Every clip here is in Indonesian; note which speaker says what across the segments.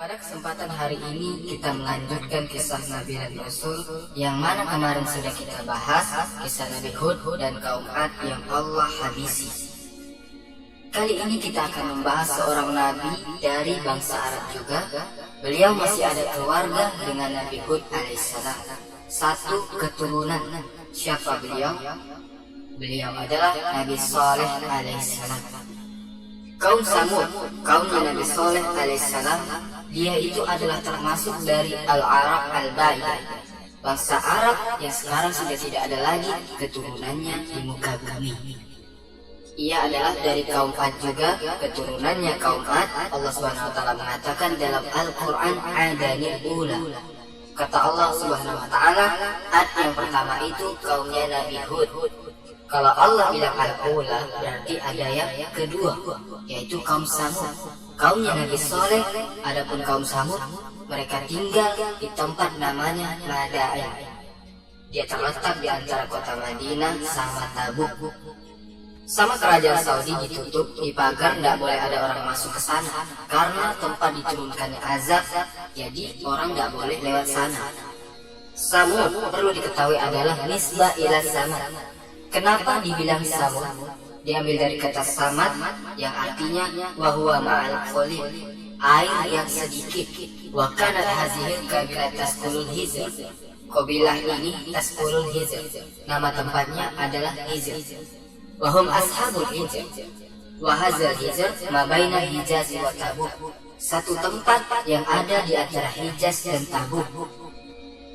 Speaker 1: Pada kesempatan hari ini kita melanjutkan kisah Nabi dan Rasul yang mana kemarin sudah kita bahas, kisah Nabi Hud dan kaum Ad yang Allah habisi. Kali ini kita akan membahas seorang Nabi dari bangsa Arab juga. Beliau masih ada keluarga dengan Nabi Hud alaihissalam, satu keturunan. Siapa beliau? Beliau adalah Nabi Saleh alaihissalam. Kaum Samud, kaumnya Nabi Saleh alaihissalam, dia itu adalah termasuk dari Al-Arab Al-Baidah, bangsa Arab yang sekarang sudah tidak ada lagi keturunannya di muka bumi. Ia adalah dari kaum Ad juga, keturunannya kaum Ad. Allah Subhanahu wa taala mengatakan dalam Al-Qur'an, Adanil ula. Kata Allah Subhanahu wa taala, Ad yang pertama itu kaumnya Nabi Hud. Kalau Allah bilang al-ula, berarti ada yang kedua, yaitu kaum Samud, kaumnya Nabi Saleh. Adapun kaum Samud, mereka tinggal di tempat namanya Madain. Dia terletak di antara kota Madinah sama Tabuk. Sama kerajaan Saudi ditutup, dipagar, tidak boleh ada orang masuk ke sana karena tempat diturunkannya azab, jadi orang tidak boleh lewat sana. Samud perlu diketahui adalah nisbah ila samad. Kenapa dibilang Samud? Diambil dari kata samad yang artinya wahuwa ma'al qalil, air yang sedikit. Wa kanat hazihi kabilah tasqulul hizr. Kabilah ini tasqulul hizr, nama tempatnya adalah Hizr. Wahum ashabul hijr. Wahazal hijr mabaina Hijaz wa Tabuk, satu tempat yang ada di antara Hijaz dan Tabuk.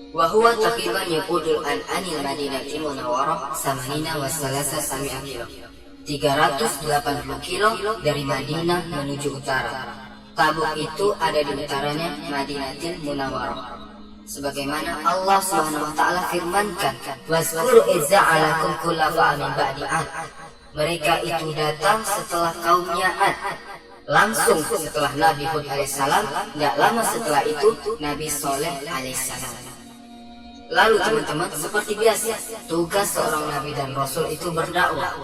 Speaker 1: Wahuwa taqiban yaqudul anil Madinati Munawwarah samanina wa salasa sami'a kilo, 380 kilo dari Madinah menuju utara. Tabuk itu ada di utaranya Madinatil Munawwarah. Sebagaimana Allah Subhanahu wa taala firmankan, "Wazkuru idza 'alakum kullafa min ba'di 'ad." Mereka itu datang setelah kaumnya Ad. Langsung setelah Nabi Hud alaihissalam, tidak lama setelah itu Nabi Saleh alaihissalam. Lalu teman-teman, seperti biasa, tugas seorang Nabi dan Rasul itu berdakwah.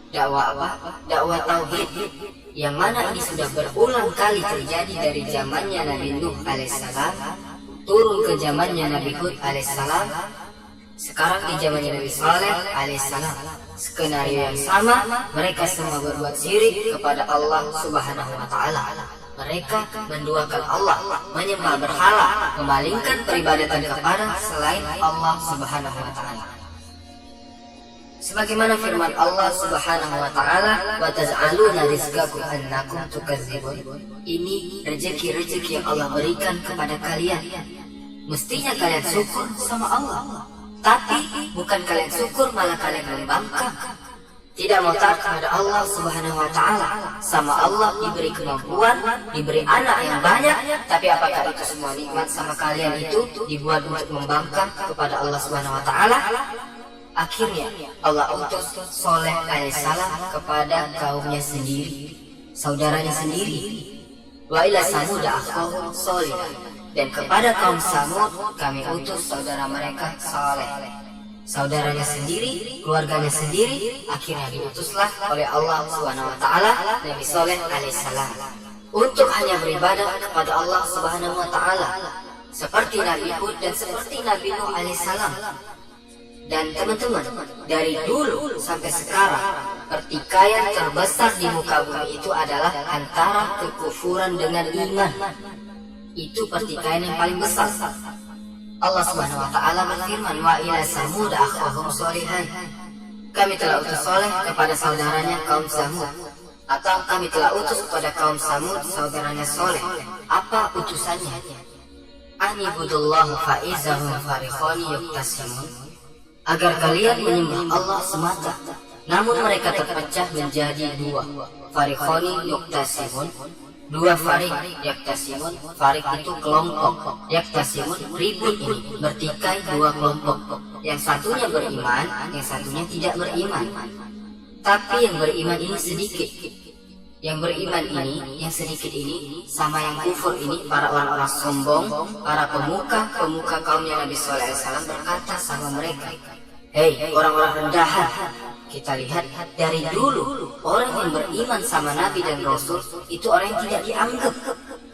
Speaker 1: Dakwah apa? Dakwah tauhid, yang mana ini sudah berulang kali terjadi dari zamannya Nabi Nuh alaihissalam, turun ke zamannya Nabi Hud alaihissalam, sekarang di zamannya Nabi Saleh alaihissalam. Skenario yang sama, mereka semua berbuat syirik kepada Allah Subhanahu wa taala. Mereka menduakan Allah, menyembah berhala, memalingkan peribadatan kepada selain Allah Subhanahu wa taala. Sebagaimana firman Allah Subhanahu wa taala, "Wa taj'aluna rizqakum annakum tukazzibun." Ini rezeki-rezeki yang Allah berikan kepada kalian. Mestinya kalian syukur sama Allah. Tapi bukan kalian syukur, malah kalian membangkang. Tidak mau taat kepada Allah Subhanahu wa taala. Sama Allah diberi kemampuan, diberi anak yang banyak, tapi apakah itu semua nikmat sama kalian itu dibuat untuk membangkang kepada Allah Subhanahu wa taala? Akhirnya Allah utus Saleh alaihissalam kepada kaumnya sendiri, saudaranya sendiri. Wa ila Samud akhahum Salih, dan kepada kaum Samud kami utus saudara mereka Saleh, saudaranya sendiri, keluarganya sendiri. Akhirnya diutuslah oleh Allah Subhanahu wa taala Nabi Saleh alaihissalam untuk hanya beribadah kepada Allah Subhanahu wa taala, seperti Nabi Hud dan seperti Nabi Nuh alaihissalam. Dan teman-teman, dari dulu sampai sekarang, pertikaian terbesar di muka bumi itu adalah antara kekufuran dengan iman. Itu pertikaian yang paling besar. Allah Subhanahu wa taala berfirman, "Wa ila Samud akhahum Shalihan." Kami telah utus Saleh kepada saudaranya kaum Samud, atau kami telah utus kepada kaum Samud saudaranya Saleh. Apa utusannya? Anibudullah fa'izahum farikhani yuktasimun, agar kalian menyembah Allah semata. Namun mereka terpecah menjadi dua. Farikhani yuktasimun, dua farik. Yaktasimun, farik itu kelompok. Yaktasimun, ribut ini, bertikai dua kelompok. Yang satunya beriman, yang satunya tidak beriman. Tapi yang beriman ini sedikit. Yang beriman ini, yang sedikit ini, sama yang kufur ini, para orang-orang sombong, para pemuka kaumnya Nabi Sallallahu Alaihi Wasallam berkata sama mereka, "Hei orang-orang rendahan, kita lihat dari dulu orang yang beriman sama Nabi dan Rasul itu orang yang tidak dianggap.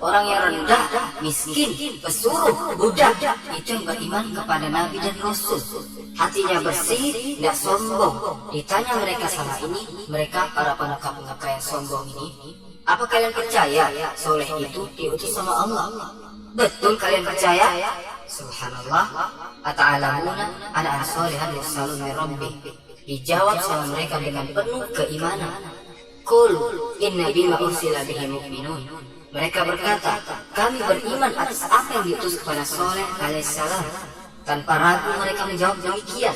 Speaker 1: orang yang rendah, miskin, pesuruh, budak, itu yang beriman kepada Nabi dan Rasul. Hatinya bersih, tidak sombong. Ditanya mereka sama ini, mereka para pemuka-pemuka yang sombong ini, apa kalian percaya Soleh itu diutus sama Allah? Betul kalian percaya? Subhanallah, ata'alamuna ana ansolihan yursalun min rabbih. Dijawab sama mereka dengan penuh keimanan. Qul inna bima ursila bihi mu'minun. Mereka berkata, kami beriman atas apa yang diutus kepada Soleh alaihissalam. Tanpa ragu mereka menjawab demikian.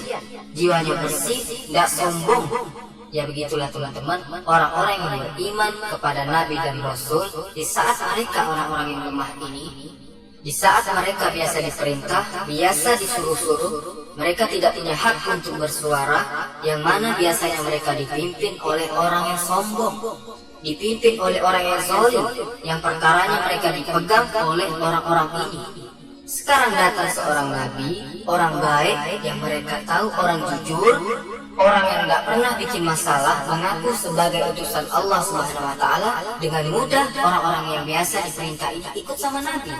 Speaker 1: Jiwanya bersih, tidak sombong. Ya begitulah teman-teman, orang-orang yang beriman kepada Nabi dan Rasul di saat mereka orang-orang yang lemah ini, di saat mereka biasa diperintah, biasa disuruh-suruh, mereka tidak punya hak untuk bersuara, yang mana biasanya mereka dipimpin oleh orang yang sombong, dipimpin oleh orang yang zalim, yang perkaranya mereka dipegang oleh orang-orang ini. Sekarang datang seorang nabi, orang baik yang mereka tahu orang jujur, orang yang tidak pernah bikin masalah, mengaku sebagai utusan Allah Subhanahu wa Ta'ala. Dengan mudah orang-orang yang biasa diperintah ini ikut sama nabi.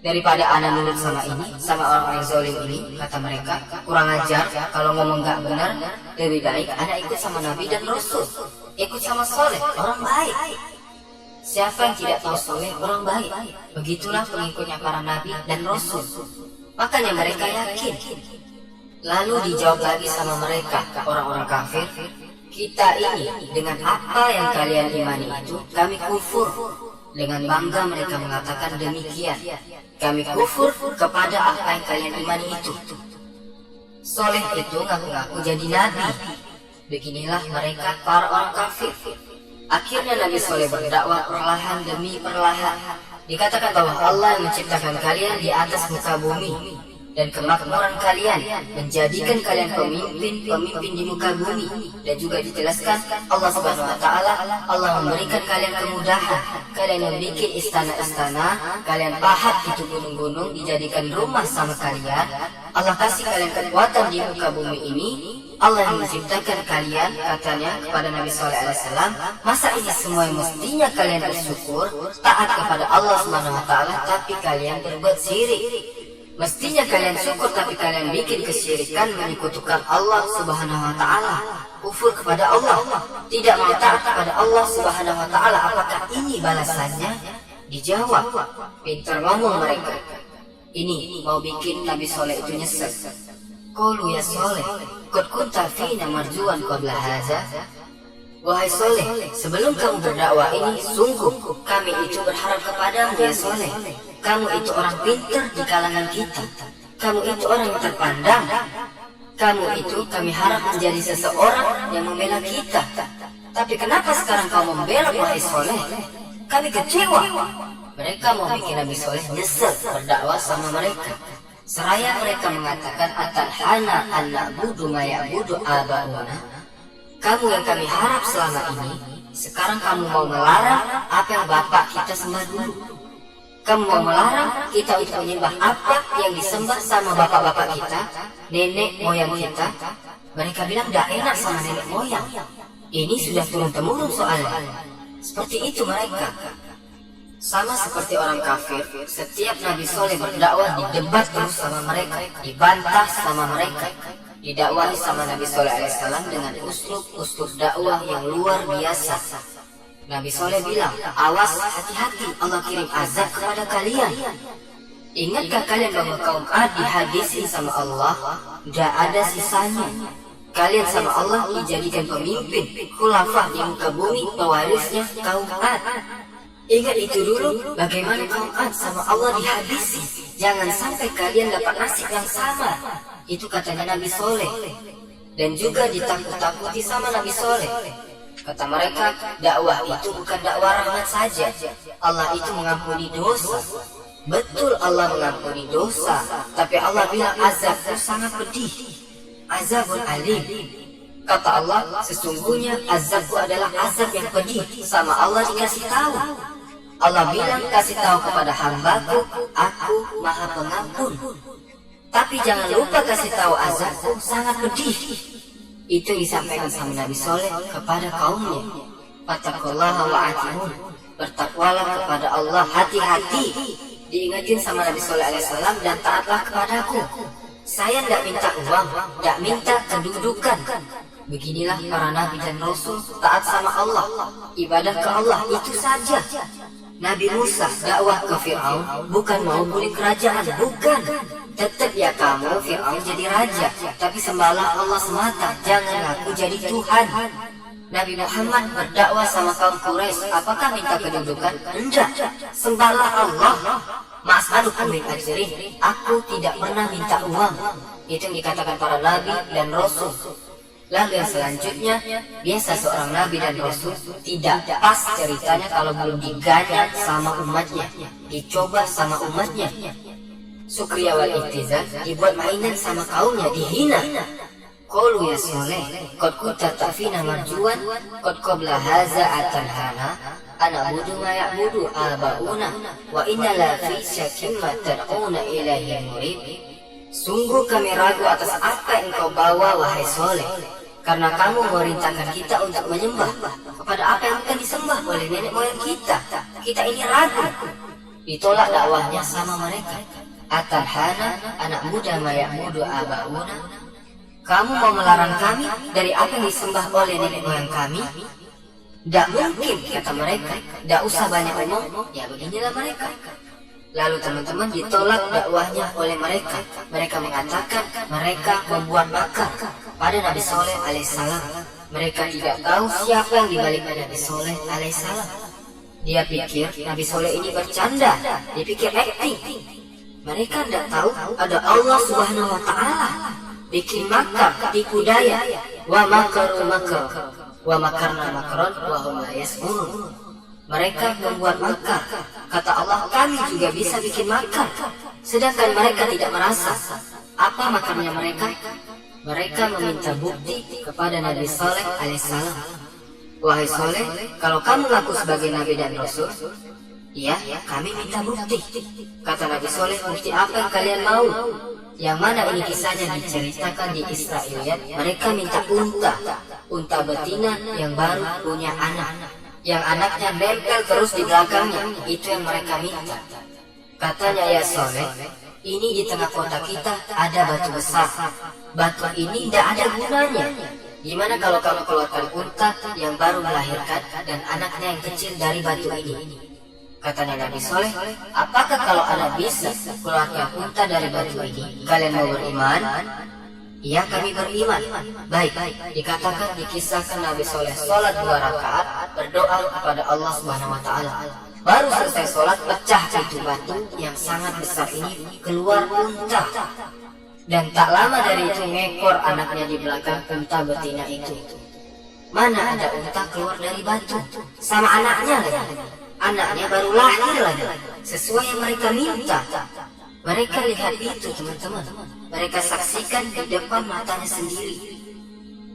Speaker 1: Daripada anak nurut sama ini, sama orang-orang yang zalim ini, kata mereka, kurang ajar, kalau ngomong gak benar, lebih baik anak ikut sama Nabi dan Rasul, ikut sama Soleh, orang baik. Siapa yang tidak tahu Soleh, orang baik? Begitulah pengikutnya para Nabi dan Rasul. Makanya mereka yakin. Lalu dijawab lagi sama mereka, orang-orang kafir, kita ini dengan apa yang kalian imani itu, kami kufur. Dengan bangga mereka mengatakan demikian. Kami kufur kepada apa yang kalian imani itu. Soleh itu ngaku-ngaku jadi nabi. Beginilah mereka para orang kafir. Akhirnya Nabi Soleh berdakwah perlahan demi perlahan. Dikatakan bahwa Allah yang menciptakan kalian di atas muka bumi, dan kemakmuran kalian menjadikan kalian pemimpin di muka bumi. Dan juga dijelaskan Allah Subhanahu wa Ta'ala, Allah memberikan kalian kemudahan, kalian yang bikin istana-istana, kalian pahat itu gunung-gunung dijadikan rumah sama kalian. Allah kasih kalian kekuatan di muka bumi ini. Allah yang menciptakan kalian, katanya kepada Nabi Sallallahu Alaihi Wasallam, masa ini semua yang mestinya kalian bersyukur, taat kepada Allah Subhanahu wa Ta'ala, tapi kalian berbuat syirik. Mestinya kalian syukur tapi kalian bikin kesyirikan, menyekutukan Allah Subhanahu wa Ta'ala, kufur kepada Allah, tidak mau taat kepada Allah Subhanahu wa Ta'ala. Apakah ini balasannya? Dijawab, pintar ngomong mereka. Ini mau bikin Nabi Soleh itu nyesel. Qalu ya Soleh, qad kunta fina marjuan qabla hadza. Wahai Soleh, sebelum kamu berdakwah ini, sungguh kami itu berharap kepadamu ya Soleh. Kamu itu orang pintar di kalangan kita. Kamu itu orang yang terpandang. Kamu itu kami harap menjadi seseorang yang membela kita. Tapi kenapa sekarang kamu membela wahai Soleh? Kami kecewa. Mereka mau bikin Nabi Soleh nyesel berdakwah sama mereka. Seraya mereka mengatakan atanhana an na'budu ma ya'budu abauna. Kamu yang kami harap selama ini, sekarang kamu mau melarang apa yang bapak kita sembah dulu. Kamu mau melarang kita untuk menyembah apa yang disembah sama bapak-bapak kita, nenek moyang kita. Mereka bilang tidak enak sama nenek moyang. Ini sudah turun-temurun soalnya. Seperti itu mereka. Sama seperti orang kafir, setiap Nabi Soleh berdakwah didebat terus sama mereka, dibantah sama mereka. Didakwahi sama Nabi Soleh alaihissalam dengan uslub dakwah yang luar biasa. Nabi Soleh bilang, awas, hati-hati, Allah kirim azab kepada kalian. Ingatkah kalian bahwa kaum Ad dihadisin sama Allah, tidak ada sisanya. Kalian sama Allah dijadikan pemimpin, khulafah di muka bumi, pewarisnya kaum Ad. Ingat itu dulu, bagaimana kaum Ad sama Allah dihabisi. Jangan sampai kalian dapat nasib yang sama. Itu katanya Nabi Soleh. Dan juga ditakut-takuti sama Nabi Soleh. Kata mereka, dakwah itu bukan dakwah rahmat saja. Allah itu mengampuni dosa. Betul Allah mengampuni dosa, tapi Allah bilang azabku sangat pedih. Azabun alim. Kata Allah, sesungguhnya azabku adalah azab yang pedih. Sama Allah dikasih tahu. Allah bilang, kasih tahu kepada hambaku, aku maha pengampun. Tapi jangan lupa kasih tahu azabku sangat pedih. Itu disampaikan sama Nabi Soleh kepada kaumnya. Fattaqullaha wa atiun. bertakwalah kepada Allah, hati-hati. Diingatin sama Nabi Sallallahu Alaihi Wasallam, dan taatlah kepadaku. Saya tidak minta uang, tidak minta kedudukan. Beginilah para nabi dan rasul taat sama Allah, ibadah ke Allah, itu saja. Nabi Musa dakwah ke Fir'aun bukan mau pulih kerajaan, bukan. Tetap ya kamu Fir'aun jadi raja, tapi sembahlah Allah semata, jangan aku jadi Tuhan. Nabi Muhammad berdakwah sama kaum Quraisy, apakah minta kedudukan? Enggak, sembahlah Allah. Mas'alukum min ajrin, aku tidak pernah minta uang. Itu yang dikatakan para nabi dan rasul. Lalu yang selanjutnya, biasa seorang nabi dan rasul tidak pas ceritanya kalau belum diganyang sama umatnya, dicoba sama umatnya. Sukriya wal ihtizal, dibuat mainan sama kaumnya, dihina. Qalu ya Soleh, qad kunta ta'fina marjuan, qad qabla haza atanhana, ana budu ma ya'budu abauna, wa inna la fi syakim ma tad'una ilaihi murib. Sungguh kami ragu atas apa yang kau bawa wahai Soleh, karena kamu memerintahkan kita untuk menyembah kepada apa yang akan disembah oleh nenek moyang kita. Kita ini ragu. Ditolak dakwahnya sama mereka. Atanhana anak muda ma ya'budu abauna, kamu mau melarang kami dari apa yang disembah oleh nenek moyang kami? Tidak mungkin, kata mereka. Tidak usah banyak omong, ya beginilah mereka. Lalu teman-teman ditolak dakwahnya oleh mereka. Mereka mengatakan mereka membuat makar pada Nabi Soleh alaihissalam. Mereka tidak tahu siapa yang dibalik Nabi Soleh alaihissalam. Dia pikir Nabi Soleh ini bercanda, dia pikir acting. Mereka tidak tahu ada Allah Subhanahu Wa Taala bikin makar, tipu daya. Wa makaru makar, wa makarna makron, wa hum la yash'urun. Mereka membuat makar. Kata Allah, kami juga bisa bikin makar. Sedangkan mereka tidak merasa. Apa makarnya mereka? Mereka meminta bukti kepada Nabi Saleh alaihissalam. Wahai Saleh, kalau kamu ngaku sebagai Nabi dan Rasul, iya, kami minta bukti. Kata Nabi Saleh, bukti apa yang kalian mau? Yang mana ini kisahnya diceritakan di Israiliyat. Mereka minta unta betina yang baru punya anak, yang anaknya nempel terus di belakangnya. Itu yang mereka minta. Katanya, ya Soleh, ini di tengah kota kita ada batu besar. Batu ini tidak ada gunanya. Gimana kalau kamu keluarkan unta yang baru melahirkan dan anaknya yang kecil dari batu ini? Katanya Nabi Soleh, apakah kalau anak bisa keluarkan unta dari batu ini, kalian mau beriman? Iya, kami beriman. Baik, dikatakan, dikisahkan Nabi Soleh sholat 2 rakaat, berdoa kepada Allah Subhanahu Wa Taala. Baru selesai sholat, pecah itu batu yang sangat besar ini, keluar unta. Dan tak lama dari itu ngekor anaknya di belakang unta betina itu. Mana ada unta keluar dari batu sama anaknya lagi. Anaknya baru lahir lagi, sesuai yang mereka minta. Mereka lihat itu teman-teman, mereka saksikan di depan matanya sendiri.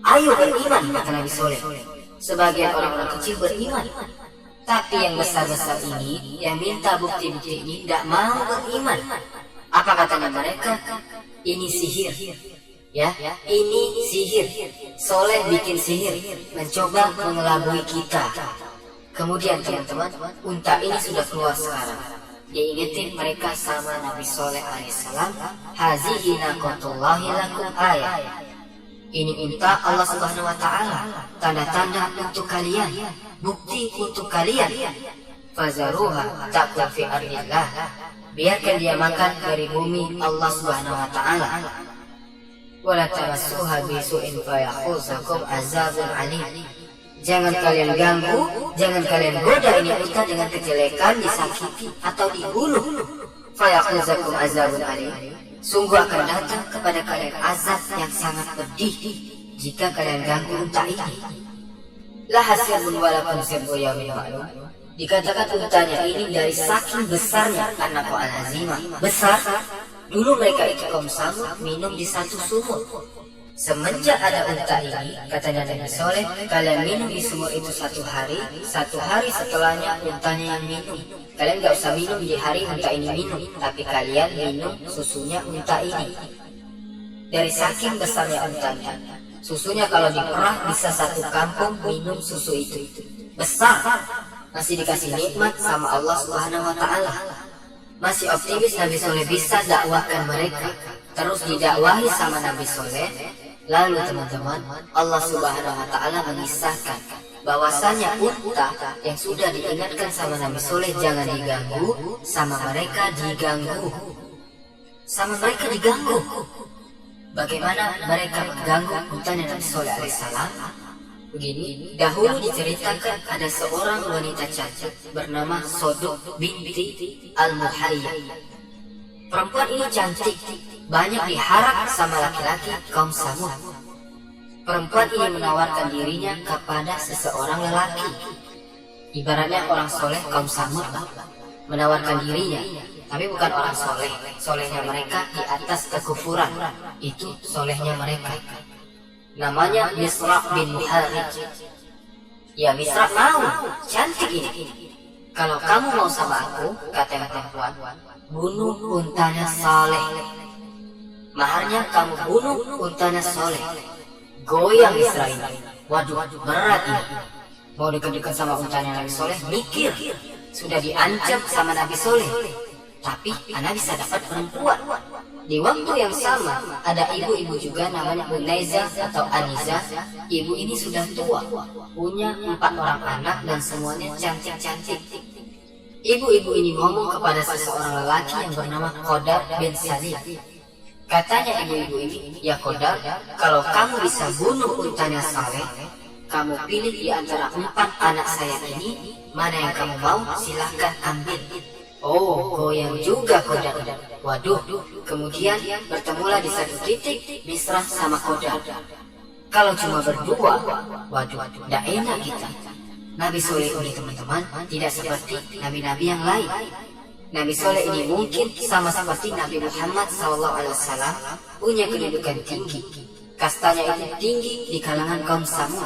Speaker 1: Ayo beriman, kata Nabi Soleh. Sebagian orang-orang kecil beriman, tapi yang besar-besar ini, yang minta bukti-bukti ini, tidak mau beriman. Apa katanya mereka? Ini sihir. Ya, ini sihir. Soleh bikin sihir, mencoba mengelabui kita. Kemudian teman-teman, unta ini sudah keluar sekarang. Diingetin mereka sama Nabi Soleh alaihissalam, hazihi naqatullahi lakum ayat. Ini unta Allah Subhanahu Wa Taala, tanda-tanda untuk kalian, bukti untuk kalian. Fazaruha ta'kul fi ardillah, biarkan dia makan dari bumi Allah Subhanahu Wa Taala. Wala tamassuha bisu'in fayakhuzakum azabun alim. Jangan kalian ganggu, jangan kalian goda ini unta dengan kejelekan, disakiti atau dibunuh. Fayakhuzakum azabun alim. Sungguh akan datang kepada kalian azab yang sangat pedih jika kalian ganggu unta ini. La hasibun walakum sirbu yaumin ma'lum. Dikatakan untanya ini dari saking besarnya, karena al-azimah besar. Dulu mereka itu kaum Samud minum di satu sumur. Semenjak ada unta ini, katanya Nabi Soleh, kalian minum di sumur itu 1 hari, 1 hari setelahnya untanya yang minum. Kalian gak usah minum di hari unta ini minum, tapi kalian minum susunya unta ini. Dari saking besarnya untanya, susunya kalau diperah bisa 1 kampung minum susu itu. Besar. masih dikasih nikmat sama Allah Subhanahu wa Ta'ala. Masih optimis Nabi Soleh bisa dakwahkan mereka. Terus didakwahi sama Nabi Soleh. Lalu teman-teman, Allah Subhanahu wa Ta'ala mengisahkan bahwasanya unta yang sudah diingatkan sama Nabi Soleh jangan diganggu, sama mereka diganggu. Sama mereka diganggu. Bagaimana mereka mengganggu untanya Nabi Soleh alaihissalam? Begini, dahulu diceritakan ada seorang wanita cantik bernama Sodok binti Al-Muhayyab. Perempuan ini cantik, banyak diharap sama laki-laki kaum Samud. Perempuan ini menawarkan dirinya kepada seseorang lelaki. Ibaratnya orang soleh kaum Samud lah, menawarkan dirinya. Tapi bukan orang soleh, solehnya mereka di atas kekufuran. Itu solehnya mereka. Namanya Misra bin Muharrij. Ya Misra mau, cantik ini. Kalau kamu mau sama aku, kata yang perempuan, bunuh untanya Saleh. Maharnya kamu bunuh untanya Saleh. Goyang Misra ini. Waduh, berat ini. Mau dekat-dekat sama untanya Nabi Soleh, mikir. Sudah diancam sama Nabi Soleh. Tapi anak bisa dapat perempuan. Di waktu yang sama, ada ibu-ibu juga namanya Unaiza atau Aniza. Ibu ini sudah tua, punya 4 orang anak dan semuanya cantik-cantik. Ibu-ibu ini ngomong kepada seseorang lelaki yang bernama Qadar bin Salim. Katanya ibu-ibu ini, ya Qadar, kalau kamu bisa bunuh untanya Saleh, kamu pilih di antara 4 anak saya ini, mana yang kamu mau silahkan ambil. Oh, goyang juga Qadar. Waduh, kemudian bertemulah di satu titik Misra sama Qadar. Kalau cuma berdua, waduh, tidak enak kita. Nabi Soleh ini teman-teman tidak seperti nabi-nabi yang lain. Nabi Soleh ini mungkin sama seperti Nabi Muhammad SAW punya kedudukan tinggi. Kastanya itu tinggi di kalangan kaum Samud.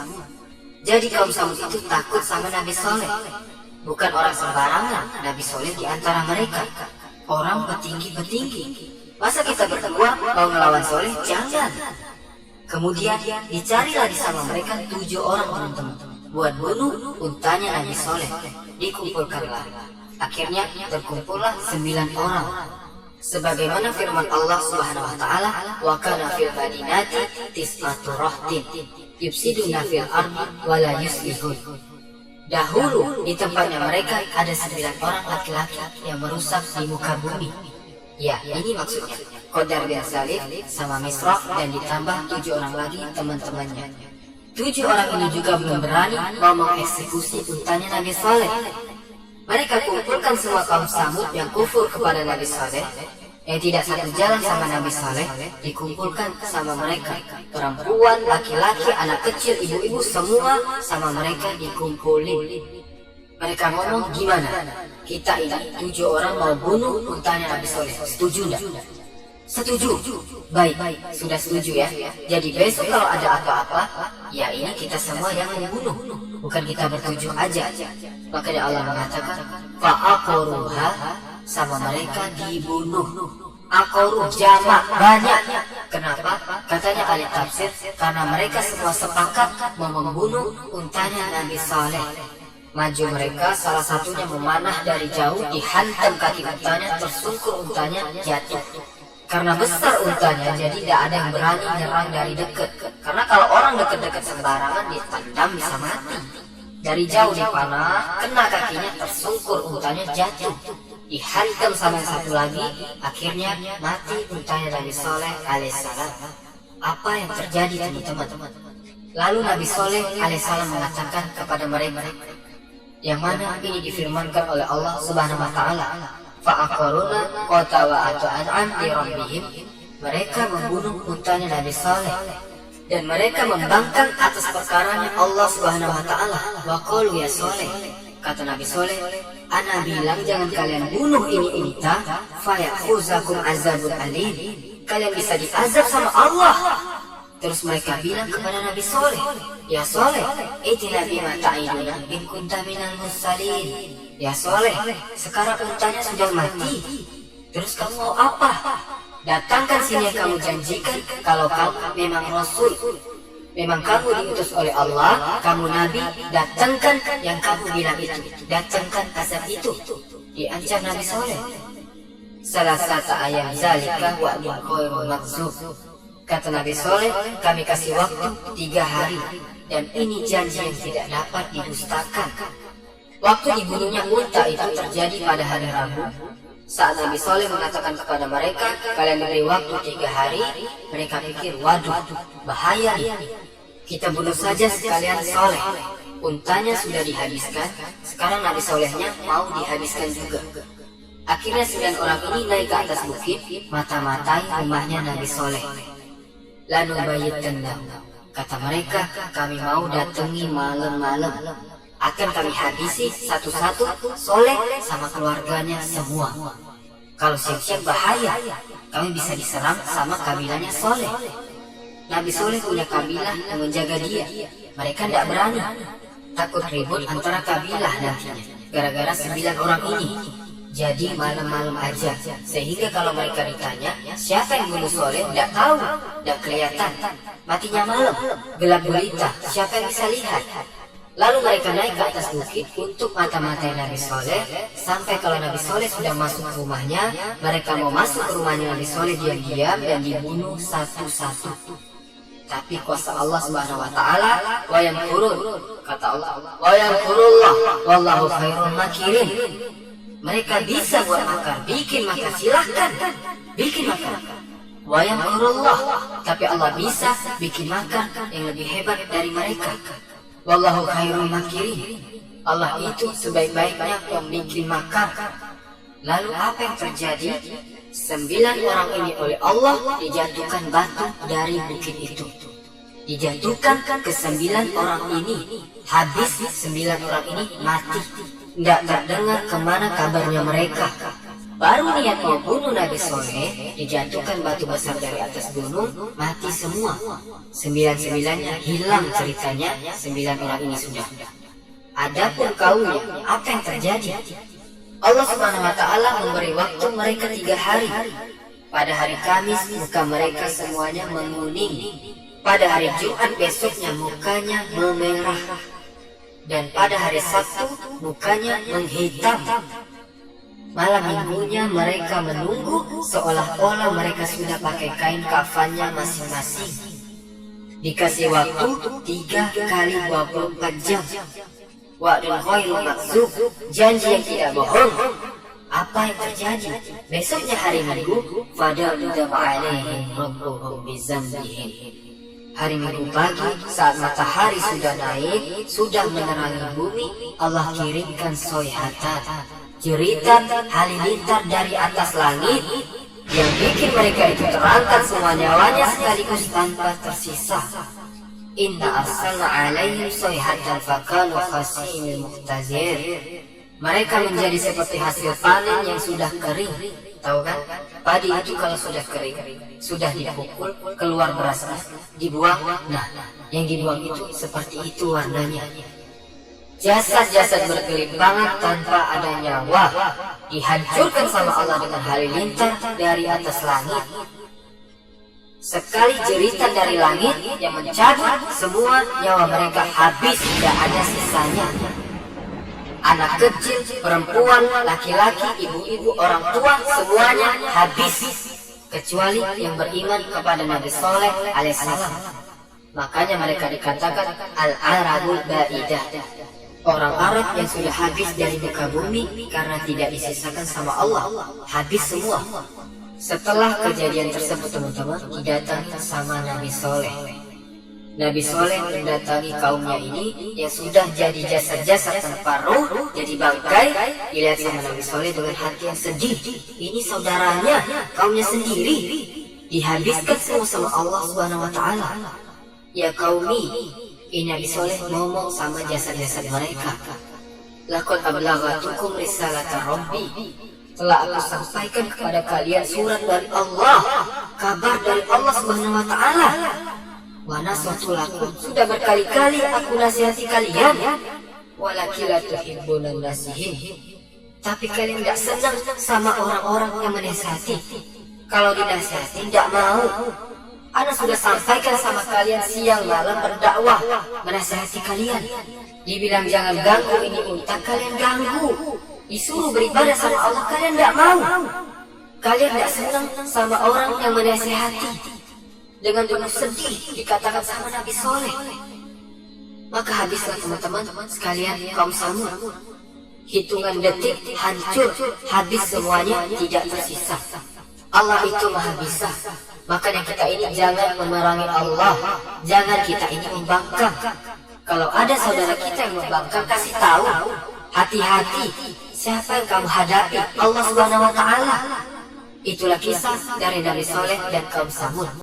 Speaker 1: Jadi kaum Samud itu takut sama Nabi Soleh. Bukan orang sembarangan, Nabi Soleh di antara mereka. Orang petinggi-petinggi. Masa kita berdua mau ngelawan Soleh? Jangan. Kemudian dicarilah di sama mereka 7 orang teman-teman buat bunuh untanya Nabi Soleh. Dikumpulkanlah. Akhirnya terkumpullah 9 orang. Sebagaimana firman Allah Subhanahu wa Ta'ala, wa kana fil madinati tis'atu rahtin yufsiduna fil ardi wa la yuslihun. Dahulu di tempatnya mereka ada 9 orang laki-laki yang merusak di muka bumi. Ya, ini maksudnya Qadar bin Salim sama Misra dan ditambah 7 orang lagi teman-temannya. 7 orang ini juga belum berani mau mengeksekusi untanya Nabi Saleh. Mereka kumpulkan semua kaum Samud yang kufur kepada Nabi Saleh, yang tidak satu jalan sama Nabi Saleh, dikumpulkan sama mereka. Perempuan, laki-laki, anak kecil, ibu-ibu, semua sama mereka dikumpulin. Mereka ngomong, gimana? Kita ini 7 orang mau bunuh untanya Nabi Saleh. Setuju enggak? Setuju. Baik, sudah setuju ya. Jadi besok kalau ada apa-apa, ya ini kita semua yang membunuh. Bukan kita bertujuh aja. Makanya Allah mengatakan, fa'aqaruha, sama mereka dibunuh. Aqaru jamak banyak. Kenapa? Katanya ahli tafsir, karena mereka semua sepakat mau membunuh untanya Nabi Saleh. Maju mereka, salah satunya memanah dari jauh, dihantam kaki untanya, tersungkur untanya, jatuh. Karena besar untanya, jadi tidak ada yang berani nyerang dari dekat. Karena kalau orang dekat-dekat sembarangan ditendam bisa mati. Dari jauh dipanah, kena kakinya, tersungkur untanya, jatuh. Dihantam sama yang satu lagi, akhirnya mati untanya Nabi Saleh alaihissalam. Apa yang terjadi teman-teman? Lalu Nabi Saleh alaihissalam mengatakan kepada mereka, yang mana ini difirmankan oleh Allah Subhanahu wa Ta'ala, fa'aqaruna qatawa'atu an'am li rabbihim, mereka membunuh untanya Nabi Saleh dan mereka membangkang atas perkaranya Allah Subhanahu wa Ta'ala. Wa qalu ya Saleh, kata Nabi Saleh, ana bilang jangan kalian bunuh ini unta, fayakhuzakum azabun alim, kalian bisa diazab sama Allah. Terus mereka bilang kepada Nabi Saleh, ya Saleh, itina bima ta'iduna in kunta minal mursalin. Ya Saleh, sekarang untanya sudah mati, terus kamu mau apa? Datangkan sini yang kamu janjikan kalau kamu memang Rasul. Memang kamu diutus oleh Allah, kamu nabi, datangkan yang kamu bilang itu, datangkan azab itu. Diancam Nabi Soleh. Salah satu ayat zalika wa'dun khairun makzub. Kata Nabi Soleh, kami kasih waktu 3 hari, dan ini janji yang tidak dapat didustakan. Waktu dibunuhnya unta itu terjadi pada hari Rabu. Saat Nabi Soleh mengatakan kepada mereka, kalian diberi waktu 3 hari, mereka pikir, waduh, bahaya nih. Kita bunuh saja sekalian Soleh. Untanya sudah dihabiskan, sekarang Nabi Solehnya mau dihabiskan juga. Akhirnya 9 orang ini naik ke atas bukit, mata-matai rumahnya Nabi Soleh. Lalu bayitanlah, kata mereka, kami mau datangi malam-malam. Akan kami habisi satu-satu Soleh sama keluarganya semua. Kalau siap-siap bahaya, kami bisa diserang sama kabilahnya Soleh. Nabi Soleh punya kabilah yang menjaga dia. Mereka tidak berani, takut ribut antara kabilah nantinya gara-gara 9 orang ini. Jadi malam-malam aja, sehingga kalau mereka ditanya siapa yang bunuh Soleh, tidak tahu, tidak kelihatan. Matinya malam, gelap gulita, siapa yang bisa lihat? Lalu mereka naik ke atas bukit untuk mata-matai Nabi Soleh. Sampai kalau Nabi Soleh sudah masuk ke rumahnya, mereka mau masuk ke rumahnya Nabi Soleh diam-diam dan dibunuh satu-satu. Tapi kuasa Allah Subhanahu wa taala, wa yamkurun, kata Allah, wa yamkurullah wallahu khairul makirin. Mereka bisa buat makar, bikin makar, silahkan bikin makar. Wa yamkurullah, tapi Allah bisa bikin makar yang lebih hebat dari mereka. Wallahu khairul makirin. Allah itu sebaik-baiknya pembikin makar. Lalu apa yang terjadi? 9 orang ini oleh Allah dijatuhkan batu dari bukit itu. Dijatuhkan ke 9 orang ini. Habis 9 orang ini mati. Tidak terdengar kemana kabarnya mereka. Baru niat mau bunuh Nabi Soleh, dijatuhkan batu besar dari atas gunung, mati semua. 9-9-nya hilang ceritanya, 9 orang ini sudah. Adapun kaumnya, apa yang terjadi? Allah Subhanahu wa taala memberi waktu mereka 3 hari. Pada hari Kamis muka mereka semuanya menguning. Pada hari Jumat besoknya mukanya memerah. Dan pada hari Sabtu mukanya menghitam. Malam minggunya mereka menunggu seolah-olah mereka sudah pakai kain kafannya masing-masing. Dikasih waktu 3 kali 24 jam. Wa'dun khairun makzub, janji yang tidak bohong. Apa yang terjadi? Besoknya hari Minggu, fada'udam alaihim rabbuhum bizambihim. Hari Minggu pagi, saat matahari sudah naik, sudah menerangi bumi, Allah kirimkan soihatan, jeritan halilintar dari atas langit, yang bikin mereka itu terangkat semua nyawanya sekaligus tanpa tersisa. Inna arsalna alaihim soihatan fakanu khasimil muhtazir. Mereka menjadi seperti hasil panen yang sudah kering. Tahu kan? Padi itu kalau sudah kering, sudah dipukul, keluar berasnya, dibuang. Nah, yang dibuang itu seperti itu warnanya. Jasad-jasad bergelimpangan tanpa ada nyawa, dihancurkan sama Allah dengan halilintar dari atas langit. Sekali jeritan dari langit yang mencabut semua nyawa mereka habis, tidak ada sisanya. Anak kecil, perempuan, laki-laki, ibu-ibu, orang tua, semuanya habis. Kecuali yang beriman kepada Nabi Soleh alaihissalam. Makanya mereka dikatakan Al-Arabul Ba'idah. Orang Arab yang sudah habis dari muka bumi karena tidak disisakan sama Allah. Habis semua. Setelah kejadian tersebut teman-teman, didatangi sama Nabi Soleh. Nabi Soleh mendatangi kaumnya ini yang sudah jadi jasad-jasad tanpa ruh, jadi bangkai. Dilihat sama Nabi Soleh dengan hati yang sedih. Ini saudaranya, kaumnya sendiri, dihabiskan semua sama Allah Subhanahu wa taala. Ya kaumi, ini Nabi Soleh ngomong sama jasad-jasad mereka. Laqad ablaghatukum risalata rabbi. Telah aku sampaikan kepada kalian surat dari Allah, kabar dari Allah Subhanahu wa taala. Wa nasatu lakum, sudah berkali-kali aku nasihati kalian. Walakin la tuhibbuna nasihin. Tapi kalian tidak senang sama orang-orang yang menasihati. Kalau dinasihati tidak mau. Ana sudah sampaikan sama kalian siang malam berdakwah, menasihati kalian. Dibilang jangan ganggu ini unta, kalian ganggu. Disuruh beribadah sama Allah, kalian tidak mau. Kalian tidak senang sama orang yang menasihati. Dengan penuh sedih dikatakan sama Nabi Soleh. Maka habislah teman-teman sekalian kaum Samud. Hitungan detik hancur, habis semuanya, tidak tersisa. Allah itu maha bisa. Makanya kita ini jangan memerangi Allah. Jangan kita ini membangkang. Kalau ada saudara kita yang membangkang, kasih tahu. Hati-hati, siapa yang kamu hadapi? Allah Subhanahu wa Ta'ala. Itulah kisah dari Nabi Soleh dan kaum Samud.